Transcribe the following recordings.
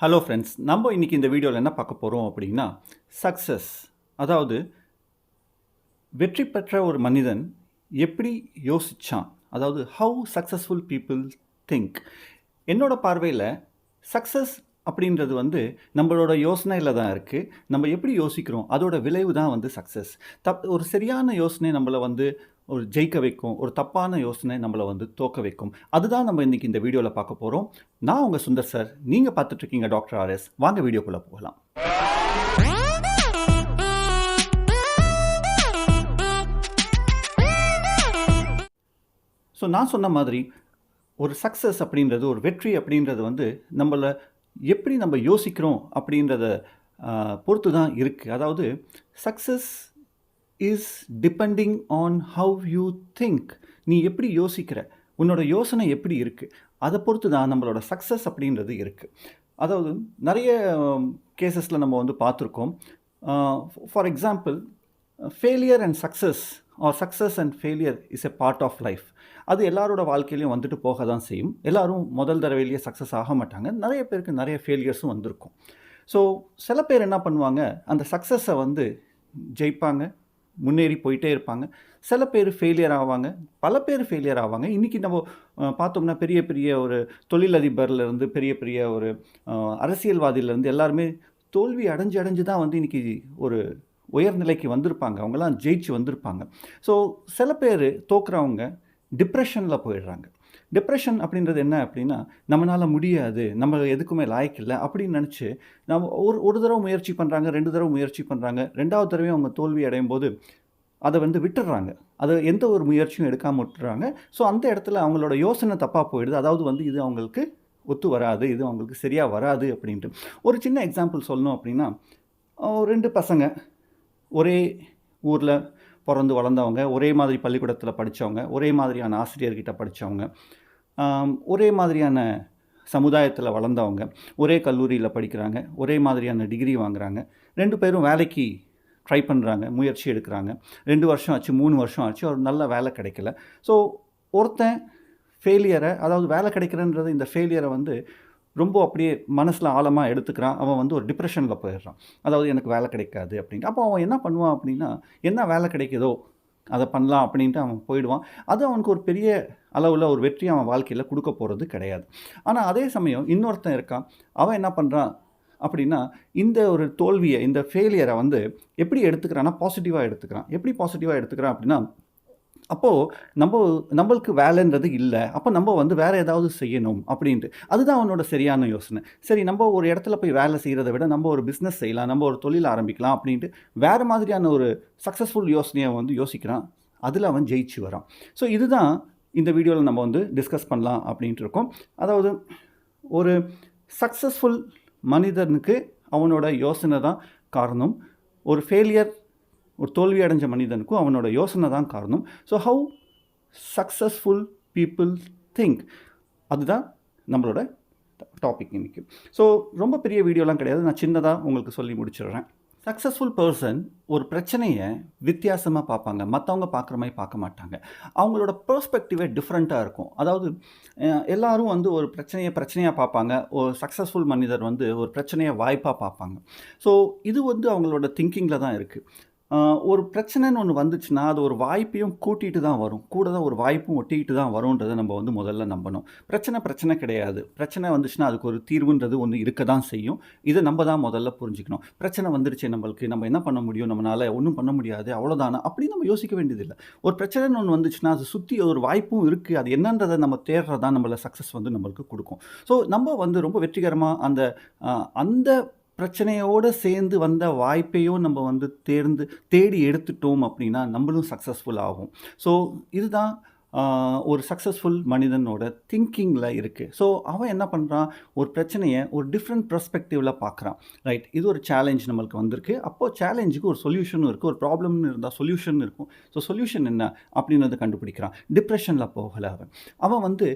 Hello friends, நம்ம இன்னைக்கு இந்த வீடியோவில் என்ன பார்க்க போகிறோம் அப்படின்னா, சக்ஸஸ். அதாவது வெற்றி பெற்ற ஒரு மனிதன் எப்படி யோசிச்சான், அதாவது ஹவு சக்ஸஸ்ஃபுல் பீப்புள் திங்க். என்னோட பார்வையில் சக்ஸஸ் அப்படின்றது நம்மளோட யோசனையில் தான் இருக்குது. நம்ம எப்படி யோசிக்கிறோம் அதோட விளைவு தான் சக்ஸஸ். ஒரு சரியான யோசனை நம்மளை ஒரு ஜெயிக்க வைக்கும், ஒரு தப்பான யோசனை நம்மளை தோக்க வைக்கும். அதுதான் நம்ம இன்றைக்கி இந்த வீடியோவில் பார்க்க போகிறோம். நான் உங்கள் சுந்தர் சார், நீங்கள் பார்த்துட்ருக்கீங்க டாக்டர் ஆர்எஸ். வாங்க வீடியோக்குள்ளே போகலாம். ஸோ நான் சொன்ன மாதிரி ஒரு சக்ஸஸ் அப்படின்றது, ஒரு வெற்றி அப்படின்றது நம்மளை எப்படி நம்ம யோசிக்கிறோம் அப்படின்றத பொறுத்து தான் இருக்குது. அதாவது success is depending on how you think. நீ எப்படி யோசிக்கிற, உன்னோட யோசனை எப்படி இருக்குது, அதை பொறுத்து தான் நம்மளோட சக்ஸஸ் அப்படின்றது இருக்குது. அதாவது நிறைய கேசஸில் நம்ம பார்த்துருக்கோம். For example, failure and success or success and failure is a part of life. அது எல்லாரோட வாழ்க்கையிலையும் போக தான் செய்யும். எல்லோரும் முதல் தடவையிலேயே சக்ஸஸ் ஆக மாட்டாங்க. நிறைய பேருக்கு நிறைய ஃபெயிலியர்ஸும் வந்திருக்கும். ஸோ சில பேர் என்ன பண்ணுவாங்க, அந்த சக்ஸஸை ஜெயிப்பாங்க, முன்னேறி போயிட்டே இருப்பாங்க. சில பேர் ஃபெயிலியர் ஆவாங்க, பல பேர் ஃபெயிலியர் ஆவாங்க. இன்றைக்கி நம்ம பார்த்தோம்னா பெரிய பெரிய ஒரு தொழிலதிபர்லேருந்து பெரிய பெரிய ஒரு அரசியல்வாதியிலேருந்து எல்லாருமே தோல்வி அடைஞ்சு தான் இன்றைக்கி ஒரு உயர்நிலைக்கு வந்திருப்பாங்க. அவங்களாம் ஜெயிச்சு வந்திருப்பாங்க. ஸோ சில பேர் தோக்குறவங்க டிப்ரெஷனில் போயிடுறாங்க. டிப்ரெஷன் அப்படின்றது என்ன அப்படின்னா, நம்மளால் முடியாது, நம்ம எதுக்குமே லாய்க்கில்லை அப்படின்னு நினச்சி நம்ம ஒரு தடவை முயற்சி பண்ணுறாங்க, 2 தடவை முயற்சி பண்ணுறாங்க. 2வது தடவையும் அவங்க தோல்வி அடையும் போது அதை விட்டுடுறாங்க. அதை எந்த ஒரு முயற்சியும் எடுக்காமல் விட்டுறாங்க. ஸோ அந்த இடத்துல அவங்களோட யோசனை தப்பாக போயிடுது. அதாவது இது அவங்களுக்கு ஒத்து வராது, இது அவங்களுக்கு சரியாக வராது அப்படின்ட்டு. ஒரு சின்ன எக்ஸாம்பிள் சொல்லணும் அப்படின்னா, 2 பசங்க ஒரே ஊரில் பிறந்து வளர்ந்தவங்க, ஒரே மாதிரி பள்ளிக்கூடத்தில் படித்தவங்க, ஒரே மாதிரியான ஆசிரியர்கிட்ட படித்தவங்க, ஒரே மாதிரியான சமுதாயத்தில் வளர்ந்தவங்க, ஒரே கல்லூரியில் படிக்கிறாங்க, ஒரே மாதிரியான டிகிரி வாங்குகிறாங்க. 2 பேரும் வேலைக்கு ட்ரை பண்ணுறாங்க, முயற்சி எடுக்கிறாங்க. 2 வருஷம் ஆச்சு, 3 வருஷம் ஆச்சு, ஒரு நல்ல வேலை கிடைக்கல. ஸோ ஒருத்தன் ஃபெயிலியரை, அதாவது வேலை கிடைக்கிறன்றது இந்த ஃபெயிலியரை ரொம்ப அப்படியே மனசில் ஆழமாக எடுத்துக்கிறான். அவன் ஒரு டிப்ரெஷனில் போயிடுறான். அதாவது எனக்கு வேலை கிடைக்காது அப்படின்ட்டு. அப்போ அவன் என்ன பண்ணுவான் அப்படின்னா, என்ன வேலை கிடைக்குதோ அதை பண்ணலாம் அப்படின்ட்டு அவன் போயிடுவான். அது அவனுக்கு ஒரு பெரிய அளவில் ஒரு வெற்றி அவன் வாழ்க்கையில் கொடுக்க போகிறது கிடையாது. ஆனால் அதே சமயம் இன்னொருத்தன் இருக்கான். அவன் என்ன பண்ணுறான் அப்படின்னா, இந்த ஒரு தோல்வியை, இந்த ஃபெயிலியரை எப்படி எடுத்துக்கிறான்னா பாசிட்டிவாக எடுத்துக்கிறான். எப்படி பாசிட்டிவாக எடுத்துக்கிறான் அப்படின்னா, அப்போது நம்மளுக்கு வேலைன்றது இல்லை, அப்போ நம்ம வேறு ஏதாவது செய்யணும் அப்படின்ட்டு. அதுதான் அவனோட சரியான யோசனை. சரி, நம்ம ஒரு இடத்துல போய் வேலை செய்கிறத விட நம்ம ஒரு பிஸ்னஸ் செய்யலாம், நம்ம ஒரு தொழில் ஆரம்பிக்கலாம் அப்படின்ட்டு வேறு மாதிரியான ஒரு சக்ஸஸ்ஃபுல் யோசனையை யோசிக்கிறான். அதில் அவன் ஜெயிச்சு வரான். ஸோ இதுதான் இந்த வீடியோவில் நம்ம டிஸ்கஸ் பண்ணலாம் அப்படின்ட்டு இருக்கோம். அதாவது ஒரு சக்ஸஸ்ஃபுல் மனிதனுக்கு அவனோட யோசனை தான் காரணம். ஒரு ஃபெயிலியர், ஒரு தோல்வி அடைஞ்ச மனிதனுக்கும் அவனோட யோசனை தான் காரணம். So how successful people think, அதுதான் நம்மளோட டாபிக் இன்றைக்கி. ஸோ ரொம்ப பெரிய வீடியோலாம் கிடையாது, நான் சின்னதாக உங்களுக்கு சொல்லி முடிச்சிடுறேன். சக்ஸஸ்ஃபுல் பர்சன் ஒரு பிரச்சனையை வித்தியாசமாக பார்ப்பாங்க, மற்றவங்க பார்க்குற மாதிரி பார்க்க மாட்டாங்க. அவங்களோட பெர்ஸ்பெக்டிவே டிஃப்ரெண்ட்டாக இருக்கும். அதாவது எல்லோரும் ஒரு பிரச்சனையாக பார்ப்பாங்க. ஒரு சக்ஸஸ்ஃபுல் மனிதர் ஒரு பிரச்சனையை வாய்ப்பாக பார்ப்பாங்க. ஸோ இது அவங்களோட திங்கிங்கில் தான் இருக்குது. ஒரு பிரச்சனைன்னு ஒன்று வந்துச்சுன்னா அது ஒரு வாய்ப்பையும் கூட்டிகிட்டு தான் வரும், கூட தான் ஒரு வாய்ப்பும் ஒட்டிக்கிட்டு தான் வரும்ன்றதை நம்ம முதல்ல நம்பணும். பிரச்சனை கிடையாது. பிரச்சனை வந்துச்சுன்னா அதுக்கு ஒரு தீர்வுன்றது ஒன்று இருக்க தான் செய்யும். இதை நம்ம தான் முதல்ல புரிஞ்சுக்கணும். பிரச்சனை வந்துடுச்சு, நம்மளுக்கு நம்ம என்ன பண்ண முடியும், நம்மளால் ஒன்றும் பண்ண முடியாது, அவ்வளோதானா அப்படின்னு நம்ம யோசிக்க வேண்டியதில்லை. ஒரு பிரச்சனைன்னு ஒன்று வந்துச்சுன்னா அது சுற்றி ஒரு வாய்ப்பும் இருக்குது. அது என்னன்றதை நம்ம தேடுறதான் நம்மளை சக்ஸஸ் நம்மளுக்கு கொடுக்கும். ஸோ நம்ம ரொம்ப வெற்றிகரமாக அந்த பிரச்சனையோடு சேர்ந்து வந்த வாய்ப்பையும் நம்ம தேடி எடுத்துட்டோம் அப்படின்னா நம்மளும் சக்ஸஸ்ஃபுல் ஆகும். ஸோ இதுதான் ஒரு சக்ஸஸ்ஃபுல் மனிதனோட திங்கிங்கில் இருக்குது. ஸோ அவன் என்ன பண்ணுறான், ஒரு பிரச்சனையை ஒரு டிஃப்ரெண்ட் பெர்ஸ்பெக்டிவில் பார்க்குறான். ரைட், இது ஒரு சேலஞ்ச் நம்மளுக்கு வந்திருக்கு. அப்போது சேலஞ்சுக்கு ஒரு சொல்யூஷனும் இருக்குது. ஒரு ப்ராப்ளம்னு இருந்தால் சொல்யூஷன் இருக்கும். ஸோ சொல்யூஷன் என்ன அப்படின்றத கண்டுபிடிக்கிறான். டிப்ரெஷனில் போகலை அவன்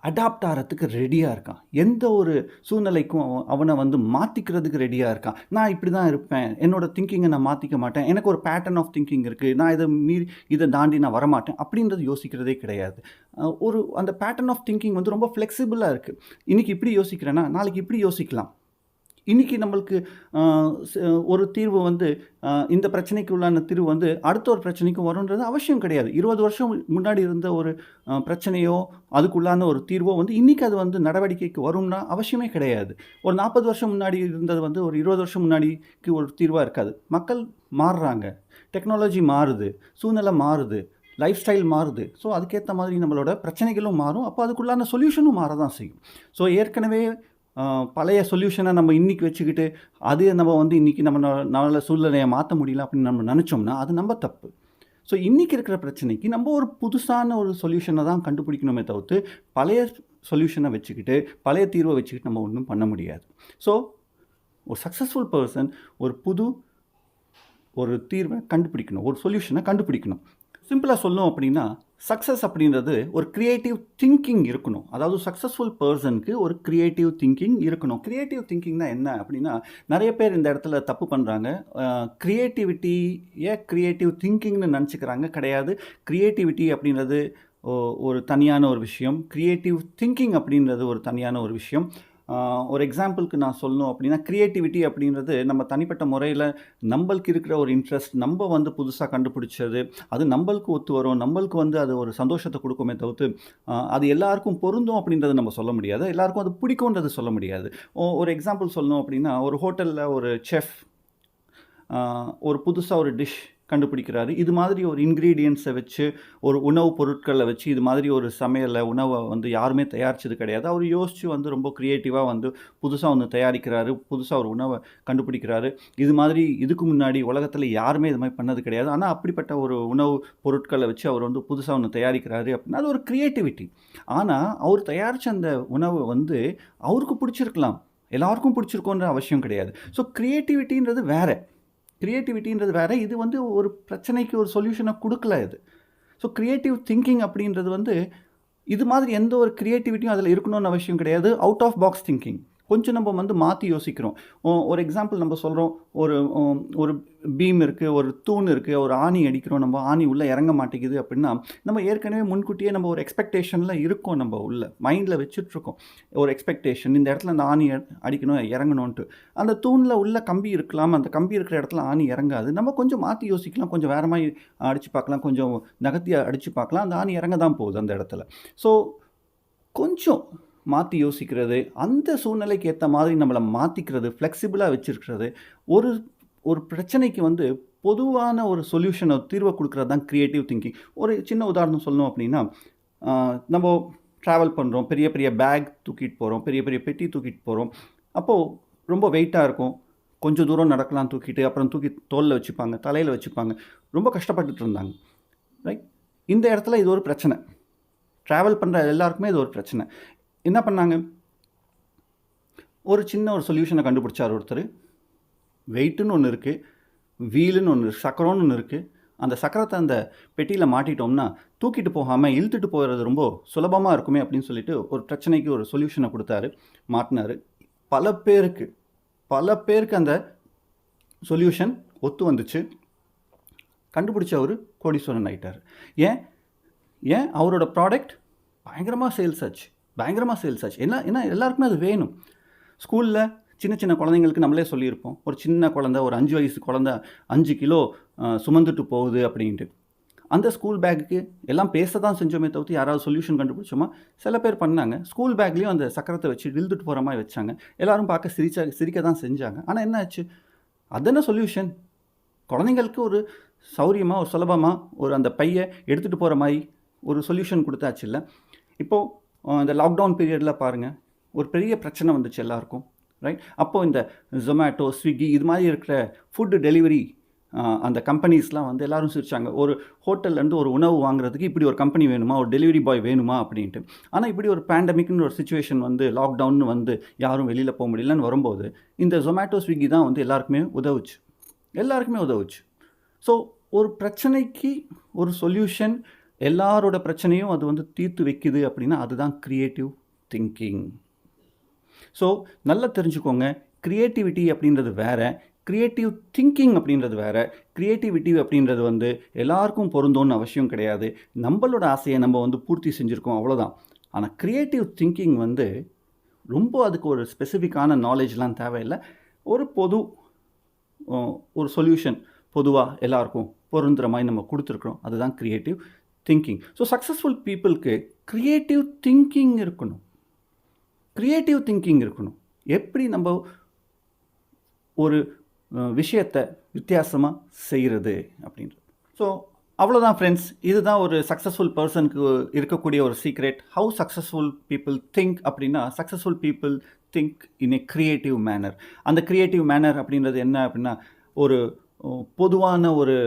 அடாப்ட் ஆகிறதுக்கு ரெடியாக இருக்கான். எந்த ஒரு சூழ்நிலைக்கும் அவனை மாற்றிக்கிறதுக்கு ரெடியாக இருக்கான். நான் இப்படி தான் இருப்பேன், என்னோடய திங்கிங்கை நான் மாற்றிக்க மாட்டேன், எனக்கு ஒரு பேட்டர்ன் ஆஃப் திங்கிங் இருக்குது, நான் இதை தாண்டி நான் வரமாட்டேன் அப்படின்றது யோசிக்கிறதே கிடையாது. அந்த பேட்டர்ன் ஆஃப் திங்கிங் ரொம்ப ஃப்ளெக்சிபிளாக இருக்குது. இன்றைக்கி இப்படி யோசிக்கிறேன்னா நாளைக்கு இப்படி யோசிக்கலாம். இன்னைக்கு நம்மளுக்கு அ ஸ் ஒரு தீர்வு வந்து இந்த பிரச்சனைக்கு உள்ளான தீர்வு வந்து அடுத்த ஒரு பிரச்சனைக்கும் வரும்ன்றது அவசியம் கிடையாது. 20 வருஷம் முன்னாடி இருந்த ஒரு பிரச்சனையோ, அதுக்குள்ளான ஒரு தீர்வோ வந்து இன்னைக்கு அது வந்து நடவடிக்கைக்கு வரும்னா அவசியமே கிடையாது. ஒரு 40 வருஷம் முன்னாடி இருந்தது வந்து ஒரு 20 வருஷம் முன்னாடிக்கு ஒரு தீர்வா இருக்காது. மக்கள் மாறுறாங்க. டெக்னாலஜி மாறுது. சூழ்நிலை மாறுது. லைஃப் ஸ்டைல் மாறுது. ஸோ அதுக்கேத்த மாதிரி நம்மளோட பிரச்சனைகளும் மாறும். அப்போ அதுக்குள்ளான சொல்யூஷனும் மாற தான் செய்யும். ஸோ ஏற்கனவே பழைய சொல்யூஷனை நம்ம இன்னைக்கு வச்சுக்கிட்டு, அது நம்ம வந்து இன்னைக்கு நம்மளால சூழ்நிலைய மாத்த முடியல அப்படின்னு நம்ம நெனச்சோம்னா, அது நம்ம தப்பு. ஸோ இன்னைக்கு இருக்கிற பிரச்சனைக்கு நம்ம ஒரு புதுசான ஒரு சொல்யூஷனை தான் கண்டுபிடிக்கணுமே தவிர்த்து, பழைய சொல்யூஷனை வச்சுக்கிட்டு, பழைய தீர்வை வச்சுக்கிட்டு நம்ம ஒண்ணும் பண்ண முடியாது. ஸோ ஒரு சக்சஸ்ஃபுல் பெர்சன் ஒரு தீர்வை கண்டுபிடிக்கணும். ஒரு சொல்யூஷனை கண்டுபிடிக்கணும். சிம்பிளா சொல்லணும் அப்படின்னா, சக்சஸ் அப்படின்றது ஒரு கிரியேட்டிவ் திங்கிங் இருக்கணும். அதாவது சக்சஸ்ஃபுல் பெர்சனுக்கு ஒரு கிரியேட்டிவ் திங்கிங் இருக்கணும். கிரியேட்டிவ் திங்கிங்னா என்ன அப்படின்னா, நெறைய பேர் இந்த இடத்துல தப்பு பண்றாங்க. கிரியேட்டிவிட்டிய கிரியேட்டிவ் திங்கிங்னு நெனச்சுக்கிறாங்க. கிடையாது. கிரியேட்டிவிட்டி அப்படின்றது ஒரு தனியான ஒரு விஷயம். கிரியேட்டிவ் திங்கிங் அப்படின்றது ஒரு தனியான ஒரு விஷயம். ஒரு எக்ஸாம்பிளுக்கு நான் சொல்லணும் அப்படின்னா, கிரியேட்டிவிட்டி அப்படின்றது நம்ம தனிப்பட்ட முறையில நம்பளுக்கு இருக்கிற ஒரு இன்ட்ரெஸ்ட், நம்ப வந்து புதுசா கண்டுபிடிச்சது, அது நம்பளுக்கு ஒத்து வரும். நம்பளுக்கு வந்து அது ஒரு சந்தோஷத்த குடுக்குமே தவிர்த்து, அது எல்லாருக்கும் பொருந்தும் அப்படின்றத நம்ம சொல்ல முடியாது. எல்லாருக்கும் அது பிடிக்கும்ன்றது சொல்ல முடியாது. ஒரு எக்ஸாம்பிள் சொல்லணும் அப்படின்னா, ஒரு ஹோட்டல்ல ஒரு செஃப் ஒரு புதுசா ஒரு டிஷ் கண்டுபிடிக்கிறாரு. இது மாதிரி ஒரு இன்கிரீடியன்ட்ஸை வச்சு, ஒரு உணவுப் பொருட்களை வச்சு, இது மாதிரி ஒரு உணவை வந்து யாருமே தயாரிச்சது கிடையாது. அவர் யோசிச்சு வந்து ரொம்ப கிரியேட்டிவா வந்து புதுசா ஒண்ணு தயாரிக்கிறாரு. புதுசா ஒரு உணவ கண்டுபிடிக்கிறாரு. இது மாதிரி இதுக்கு முன்னாடி உலகத்துல யாருமே இது மாதிரி பண்ணது கிடையாது. ஆனா அப்படிப்பட்ட ஒரு உணவு பொருட்கள வச்சு அவர் வந்து புதுசா ஒண்ணு தயாரிக்கிறாரு அப்படின்னா, அது ஒரு கிரியேட்டிவிட்டி. ஆனா, அவர் தயாரிச்ச அந்த உணவு வந்து அவருக்கு பிடிச்சிருக்கலாம். எல்லாருக்கும் பிடிச்சிருக்குன்ற அவசியம் கிடையாது. ஸோ கிரியேட்டிவிட்டின்றது வேற. கிரியேட்டிவிட்டின்றது வேற. இது வந்து ஒரு பிரச்சனைக்கு ஒரு சொல்யூஷன குடுக்கல இது. ஸோ கிரியேட்டிவ் திங்கிங் அப்படின்றது வந்து, இது மாதிரி எந்த ஒரு கிரியேட்டிவிட்டியும் அதில இருக்கணும்னு அவசியம் கிடையாது. Out of box thinking. கொஞ்சம் நம்ம வந்து மாத்தி யோசிக்கிறோம். ஒரு எக்ஸாம்பிள் நம்ம சொல்றோம். ஒரு பீம் இருக்கு, ஒரு தூண் இருக்கு, ஒரு ஆணி அடிக்கிறோம். நம்ம ஆணி உள்ள இறங்க மாட்டேங்குது அப்படின்னா, நம்ம ஏற்கனவே முன்கூட்டியே நம்ம ஒரு எக்ஸ்பெக்டேஷன்ல இருக்கோம் நம்ம உள்ள. மைண்ட்ல வச்சுட்ருக்கோம். ஒரு எக்ஸ்பெக்டேஷன் இந்த இடத்துல அந்த ஆணி அடிக்கணும், இறங்கணுன்ட்டு. அந்த தூண்ல உள்ள கம்பி இருக்கலாம். அந்த கம்பி இருக்கிற இடத்துல ஆணி இறங்காது. நம்ம கொஞ்சம் மாத்தி யோசிக்கலாம். கொஞ்சம் வேற மாரி அடிச்சு பார்க்கலாம். கொஞ்சம் நகர்த்தி அடிச்சு பார்க்கலாம். அந்த ஆணி இறங்க தான் போகுது அந்த இடத்துல. ஸோ கொஞ்சம் மாத்தி யோசிக்கிறது, அந்த சூழ்நிலைக்கு ஏத்த மாதிரி நம்மள மாத்திக்கிறது, ஃப்ளெக்சிபிளா வச்சிருக்கிறது, ஒரு ஒரு பிரச்சனைக்கு வந்து பொதுவான ஒரு சொல்யூஷன தீர்வ குடுக்குறது தான் கிரியேட்டிவ் திங்கிங். ஒரு சின்ன உதாரணம் சொல்லணும் அப்படின்னா, நம்போ ட்ராவல் பண்றோம். பெரிய பெரிய பேக் தூக்கிட்டு போறோம். பெரிய பெரிய பெட்டி தூக்கிட்டு போறோம். அப்போ ரொம்ப வெயிட்டா இருக்கும். கொஞ்சம் தூரம் நடக்கலாம் தூக்கிட்டு. அப்புறம் தூக்கி தோள்ல வச்சுப்பாங்க, தலையில வச்சுப்பாங்க. ரொம்ப கஷ்டப்பட்டுட்டு இருந்தாங்க. ரைட்? இந்த இடத்துல இது ஒரு பிரச்சனை. ட்ராவல் பண்ற எல்லாருக்குமே இது ஒரு பிரச்சனை. என்ன பண்ணாங்க? ஒரு சின்ன ஒரு சொல்யூஷன கண்டுபிடிச்சாரு ஒருத்தரு. வெயிட்டுன்னு ஒண்ணு இருக்கு. வீலுன்னு ஒண்ணு சக்கரம்னு ஒண்ணு இருக்கு. அந்த சக்கரத்த அந்த பெட்டியில மாட்டிட்டோம்னா, தூக்கிட்டு போகாம இழுத்துட்டு போறது ரொம்ப சுலபமா இருக்குமே அப்படின்னு சொல்லிட்டு, ஒரு பிரச்சனைக்கு ஒரு சொல்யூஷன குடுத்தாரு. மாட்டுனாரு. பல பேருக்கு பல பேருக்கு அந்த சொல்யூஷன் ஒத்து வந்துச்சு. கண்டுபிடிச்சவரு கோடீஸ்வரன் ஆயிட்டாரு. ஏன்? ஏன்? அவரோட ப்ராடக்ட் பயங்கரமா சேல்ஸ் ஆச்சு. பயங்கரமா சேல்ஸ் ஆச்சு. ஏன்னா எல்லாருக்குமே அது வேணும். ஸ்கூல்ல சின்ன சின்ன குழந்தைங்களுக்கு நம்மளே சொல்லியிருப்போம். ஒரு சின்ன குழந்தை, ஒரு 5 வயசு குழந்தை 5 கிலோ சுமந்துட்டு போகுது அப்படின்ட்டு. அந்த ஸ்கூல் பேக்குக்கு எல்லாம் பேச தான் செஞ்சோமே தவிர்த்து யாராவது சொல்யூஷன் கண்டுபிடிச்சோமா? சில பேர் பண்ணாங்க. ஸ்கூல் பேக்லேயும் அந்த சக்கரத்தை வச்சு இழுத்துட்டு போகிற மாதிரி வச்சாங்க. எல்லாரும் பார்க்க சிரிக்க தான் செஞ்சாங்க. ஆனால் என்ன ஆச்சு? அதென்ன சொல்யூஷன்? குழந்தைங்களுக்கு ஒரு சௌரியமா, ஒரு சுலபமா அந்த பைய எடுத்துகிட்டு போகிற மாதிரி ஒரு சொல்யூஷன் கொடுத்தாச்சுல்ல. இப்போது இந்த லாக்டவுன் பீரியடில் பாருங்கள், ஒரு பெரிய பிரச்சனை வந்துச்சு எல்லாருக்கும். ரைட்? அப்போது இந்த ஜொமேட்டோ, ஸ்விக்கி இது மாதிரி இருக்கிற ஃபுட்டு டெலிவரி அந்த கம்பெனிஸ்லாம் வந்து எல்லாரும் சிரிச்சாங்க. ஒரு ஹோட்டல்லேருந்து ஒரு உணவு வாங்குறதுக்கு இப்படி ஒரு கம்பெனி வேணுமா? ஒரு டெலிவரி பாய் வேணுமா? அப்படின்ட்டு. ஆனால் இப்படி ஒரு பேண்டமிக்னு ஒரு சிச்சுவேஷன் வந்து லாக்டவுன்னு வந்து யாரும் வெளியில் போக முடியலன்னு வரும்போது, இந்த ஜொமேட்டோ, ஸ்விக்கி தான் வந்து எல்லாருக்குமே உதவுச்சு. ஸோ ஒரு பிரச்சனைக்கு ஒரு சொல்யூஷன், எல்லாரோட பிரச்சனையும் அது வந்து தீர்த்து வைக்குது அப்படின்னா அதுதான் கிரியேட்டிவ் திங்கிங். ஸோ நல்லா தெரிஞ்சுக்கோங்க, கிரியேட்டிவிட்டி அப்படின்றது வேற, கிரியேட்டிவ் திங்கிங் அப்படின்றது வேற. கிரியேட்டிவிட்டி அப்படின்றது வந்து எல்லாருக்கும் பொருந்தும்னு அவசியம் கிடையாது. நம்மளோட ஆசையை நம்ம வந்து பூர்த்தி செஞ்சுருக்கோம், அவ்வளோதான். ஆனால் கிரியேட்டிவ் திங்கிங் வந்து ரொம்ப அதுக்கு ஒரு ஸ்பெசிஃபிக்கான நாலேஜ்லாம் தேவையில்லை. ஒரு ஒரு சொல்யூஷன் பொதுவாக எல்லாருக்கும் பொருந்துற மாதிரி நம்ம கொடுத்துருக்குறோம். அதுதான் கிரியேட்டிவ் திங்கிங். ஸோ சக்ஸஸ்ஃபுல் பீப்புளுக்கு கிரியேட்டிவ் திங்கிங் இருக்கணும். கிரியேட்டிவ் திங்கிங் இருக்கணும். எப்படி நம்ம ஒரு விஷயத்தை வித்தியாசமாக செய்கிறது அப்படின்றது. ஸோ அவ்வளோதான் ஃப்ரெண்ட்ஸ். இதுதான் ஒரு சக்ஸஸ்ஃபுல் பர்சனுக்கு இருக்கக்கூடிய ஒரு secret. How successful people think அப்படின்னா, successful people think in a creative manner. அந்த கிரியேட்டிவ் மேனர் அப்படின்றது என்ன அப்படின்னா, ஒரு பொதுவான ஒரு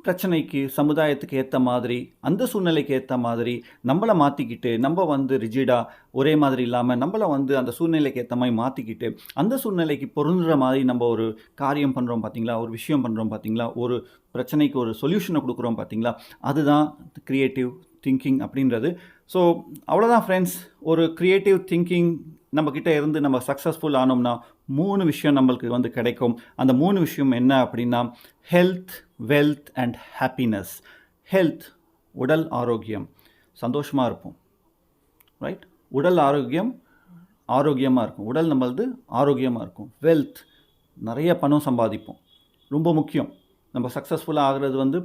பிரச்சனைக்கு சமுதாயத்துக்கு ஏற்ற மாதிரி, அந்த சூழ்நிலைக்கு ஏற்ற மாதிரி நம்மளை மாற்றிக்கிட்டு, நம்ம வந்து ரிஜிடாக ஒரே மாதிரி இல்லாமல் நம்மளை வந்து அந்த சூழ்நிலைக்கு ஏற்ற மாதிரி மாற்றிக்கிட்டு, அந்த சூழ்நிலைக்கு பொருந்துற மாதிரி நம்ம ஒரு காரியம் பண்ணுறோம் பார்த்தீங்களா, ஒரு விஷயம் பண்ணுறோம் பார்த்தீங்களா, ஒரு பிரச்சனைக்கு ஒரு சொல்யூஷனை கொடுக்குறோம் பார்த்தீங்களா, அதுதான் கிரியேட்டிவ் திங்கிங் அப்படின்றது. ஸோ அவ்வளோதான் ஃப்ரெண்ட்ஸ். ஒரு கிரியேட்டிவ் திங்கிங் நம்மக்கிட்ட இருந்து நம்ம சக்ஸஸ்ஃபுல் ஆனோம்னா 3 விஷயம் நம்மளுக்கு வந்து கிடைக்கும். அந்த 3 விஷயம் என்ன அப்படின்னா, health, wealth and happiness. Health, உடல் ஆரோக்கியம், சந்தோஷமாக இருப்போம். ரைட்? உடல் ஆரோக்கியம் ஆரோக்கியமாக இருக்கும். உடல் நம்மளது ஆரோக்கியமாக இருக்கும். வெல்த், நிறைய பணம் சம்பாதிப்போம். ரொம்ப முக்கியம். நம்ம சக்ஸஸ்ஃபுல்லாக ஆகிறது வந்து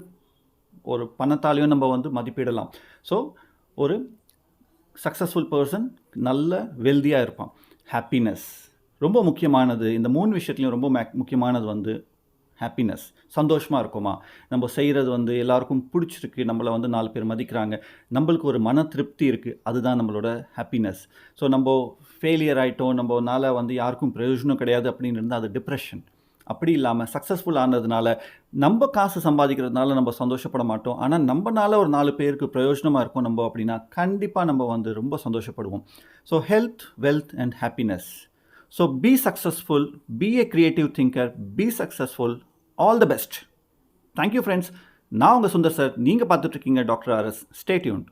ஒரு பணத்தாலையும் நம்ம வந்து மதிப்பிடலாம். ஸோ ஒரு சக்ஸஸ்ஃபுல் பர்சன் நல்ல வெல்தியாக இருப்பான். ஹாப்பினஸ் ரொம்ப முக்கியமானது. இந்த 3 விஷயத்துலையும் ரொம்ப முக்கியமானது வந்து ஹாப்பினஸ். சந்தோஷமாக இருக்குமா, நம்ம செய்கிறது வந்து எல்லாருக்கும் பிடிச்சிருக்கு, நம்மளை வந்து 4 பேர் மதிக்கிறாங்க, நம்மளுக்கு ஒரு மன திருப்தி இருக்குது, அதுதான் நம்மளோட ஹாப்பினஸ். ஸோ நம்ம ஃபெயிலியர் ஆகிட்டோம், நம்மனால வந்து யாருக்கும் பிரயோஜனம் கிடையாது அப்படின்னு இருந்தால் அது டிப்ரெஷன். அப்படி இல்லாமல் சக்ஸஸ்ஃபுல் ஆனதுனால நம்ம காசு சம்பாதிக்கிறதுனால நம்ம சந்தோஷப்பட மாட்டோம். ஆனால் நம்மனால ஒரு 4 பேருக்கு பிரயோஜனமாக இருக்கும் நம்ம அப்படின்னா கண்டிப்பாக நம்ம வந்து ரொம்ப சந்தோஷப்படுவோம். So health, wealth and happiness. So be successful, be a creative thinker, be successful. All the best. Thank you friends. நான் உங்கள் சுந்தர் சார். நீங்கள் பார்த்துட்ருக்கீங்க டாக்டர் ஆர்எஸ். Stay tuned.